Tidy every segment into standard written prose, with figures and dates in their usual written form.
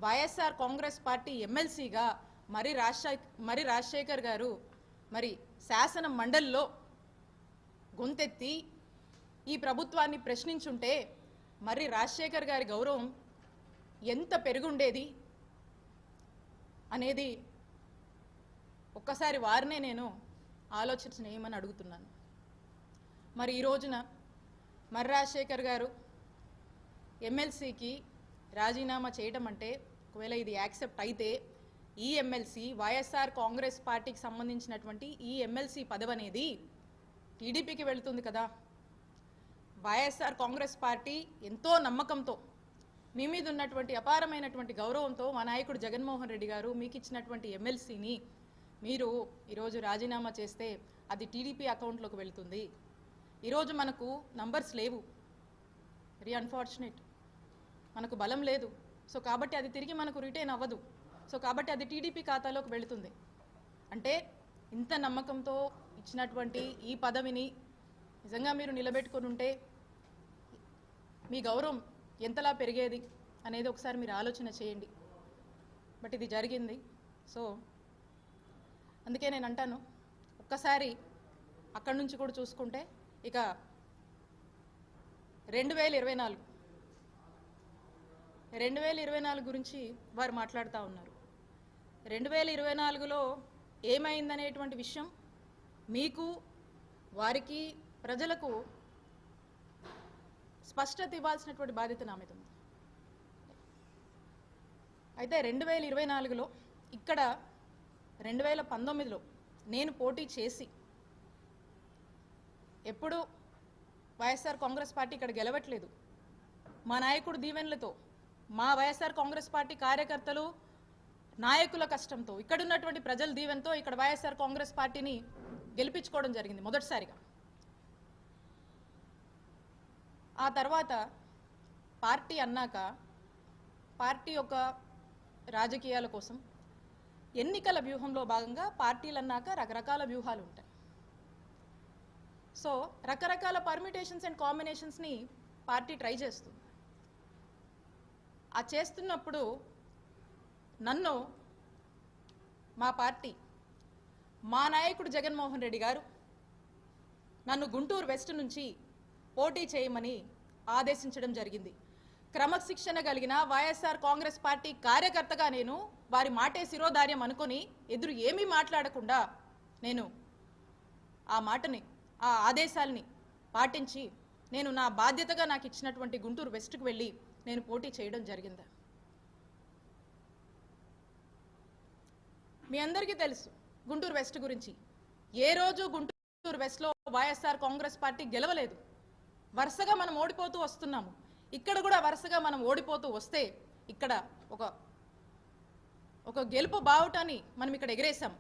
YSR Congress party ఎమ్మెల్సీగా మరి రాజశేఖర్ గారు మరి శాసన మండలిలో గొంతెత్తి ఈ ప్రభుత్వాన్ని ప్రశ్నించుంటే మరి రాజశేఖర్ గారి గౌరవం ఎంత పెరుగుండేది అనేది ఒక్కసారి వారినే నేను ఆలోచించనేయమని అడుగుతున్నాను. మరి ఈ రోజున మరి రాజశేఖర్ గారు ఎమ్మెల్సీకి రాజీనామా చేయడం అంటే ఒకవేళ ఇది యాక్సెప్ట్ అయితే ఈ ఎమ్మెల్సీ వైఎస్ఆర్ కాంగ్రెస్ పార్టీకి సంబంధించినటువంటి ఈ ఎమ్మెల్సీ పదవి అనేది టీడీపీకి వెళుతుంది కదా. వైఎస్ఆర్ కాంగ్రెస్ పార్టీ ఎంతో నమ్మకంతో మీ మీద ఉన్నటువంటి అపారమైనటువంటి గౌరవంతో మా నాయకుడు జగన్మోహన్ రెడ్డి గారు మీకు ఇచ్చినటువంటి ఎమ్మెల్సీని మీరు ఈరోజు రాజీనామా చేస్తే అది టీడీపీ అకౌంట్లోకి వెళుతుంది. ఈరోజు మనకు నంబర్స్ లేవు, వెరీ అన్ఫార్చునేట్, మనకు బలం లేదు. సో కాబట్టి అది తిరిగి మనకు రిటైన్ అవ్వదు. సో కాబట్టి అది టీడీపీ ఖాతాలోకి వెళుతుంది. అంటే ఇంత నమ్మకంతో ఇచ్చినటువంటి ఈ పదవిని నిజంగా మీరు నిలబెట్టుకొని ఉంటే మీ గౌరవం ఎంతలా పెరిగేది అనేది ఒకసారి మీరు ఆలోచన చేయండి. బట్ ఇది జరిగింది. సో అందుకే నేను అంటాను, ఒక్కసారి అక్కడి నుంచి కూడా చూసుకుంటే ఇక 2024 గురించి వారు మాట్లాడుతూ ఉన్నారు. 2024లో ఏమైందనేటువంటి విషయం మీకు, వారికి, ప్రజలకు స్పష్టత ఇవ్వాల్సినటువంటి బాధ్యత నా మీద ఉంది. అయితే 2024లో ఇక్కడ 2019లో నేను పోటీ చేసి ఎప్పుడు వైఎస్ఆర్ కాంగ్రెస్ పార్టీ ఇక్కడ గెలవట్లేదు. మా నాయకుడు దీవెనలతో, మా వైఎస్ఆర్ కాంగ్రెస్ పార్టీ కార్యకర్తలు నాయకుల కష్టంతో, ఇక్కడ ఉన్నటువంటి ప్రజల దీవెనతో ఇక్కడ వైఎస్ఆర్ కాంగ్రెస్ పార్టీని గెలిపించుకోవడం జరిగింది మొదటిసారిగా. ఆ తర్వాత పార్టీ అన్నాక పార్టీ యొక్క రాజకీయాల కోసం ఎన్నికల వ్యూహంలో భాగంగా పార్టీలు అన్నాక రకరకాల వ్యూహాలు ఉంటాయి. సో రకరకాల పర్మిటేషన్స్ అండ్ కాంబినేషన్స్ని పార్టీ ట్రై చేస్తుంది. ఆ చేస్తున్నప్పుడు నన్ను మా పార్టీ, మా నాయకుడు జగన్మోహన్ రెడ్డి గారు నన్ను గుంటూరు వెస్ట్ నుంచి పోటీ చేయమని ఆదేశించడం జరిగింది. క్రమశిక్షణ కలిగిన వైఎస్ఆర్ కాంగ్రెస్ పార్టీ కార్యకర్తగా నేను వారి మాటే శిరోధార్యం అనుకొని ఎదురు ఏమీ మాట్లాడకుండా నేను ఆ మాటని, ఆ ఆదేశాలని పాటించి నేను నా బాధ్యతగా నాకు ఇచ్చినటువంటి గుంటూరు వెస్ట్కి వెళ్ళి నేను పోటీ చేయడం జరిగింది. మీ అందరికీ తెలుసు గుంటూరు వెస్ట్ గురించి. ఏ రోజు గుంటూరు వెస్ట్లో వైఎస్ఆర్ కాంగ్రెస్ పార్టీ గెలవలేదు. వరుసగా మనం ఓడిపోతూ వస్తున్నాము. ఇక్కడ కూడా వరుసగా మనం ఓడిపోతూ వస్తే ఇక్కడ ఒక గెలుపు బావుటాన్ని మనం ఇక్కడ ఎగిరేసాం.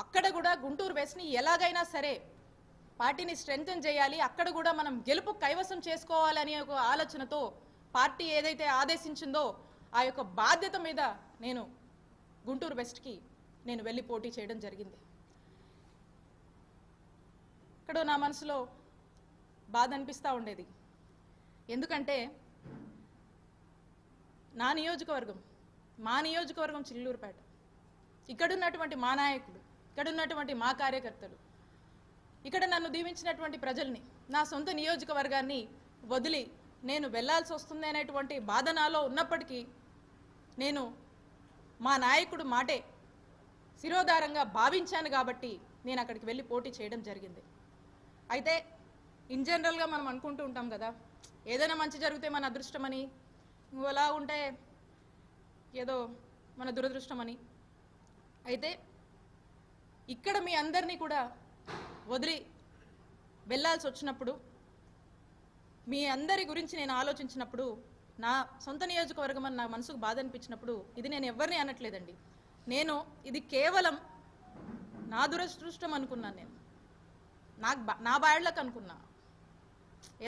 అక్కడ కూడా గుంటూరు వెస్ట్ని ఎలాగైనా సరే పార్టీని స్ట్రెంగ్తన్ చేయాలి, అక్కడ కూడా మనం గెలుపు కైవసం చేసుకోవాలనే ఒక ఆలోచనతో పార్టీ ఏదైతే ఆదేశించిందో ఆ యొక్క బాధ్యత మీద నేను గుంటూరు వెస్ట్కి నేను వెళ్ళి పోటీ చేయడం జరిగింది. ఇక్కడ నా మనసులో బాధ అనిపిస్తూ ఉండేది. ఎందుకంటే మా నియోజకవర్గం చిల్లూరుపేట, ఇక్కడున్నటువంటి మా నాయకులు, ఇక్కడున్నటువంటి మా కార్యకర్తలు, ఇక్కడ నన్ను దీవించినటువంటి ప్రజల్ని, నా సొంత నియోజకవర్గాన్ని వదిలి నేను వెళ్లాల్సి వస్తుంది అనేటువంటి బాధ నాలో ఉన్నప్పటికీ నేను మా నాయకుడు మాటే శిరోధారంగా భావించాను కాబట్టి నేను అక్కడికి వెళ్ళి పోటీ చేయడం జరిగింది. అయితే ఇన్ జనరల్గా మనం అనుకుంటూ ఉంటాం కదా, ఏదైనా మంచి జరిగితే మన అదృష్టమని, అలా ఉంటే ఏదో మన దురదృష్టమని. అయితే ఇక్కడ మీ అందరినీ కూడా వదిలి వెళ్ళాల్సి వచ్చినప్పుడు, మీ అందరి గురించి నేను ఆలోచించినప్పుడు, నా సొంత నియోజకవర్గం అని నా మనసుకు బాధ అనిపించినప్పుడు, ఇది నేను ఎవరిని అనట్లేదండి, నేను ఇది కేవలం నా దురదృష్టం అనుకున్నాను. నేను నా బాళ్ళకు అనుకున్నా.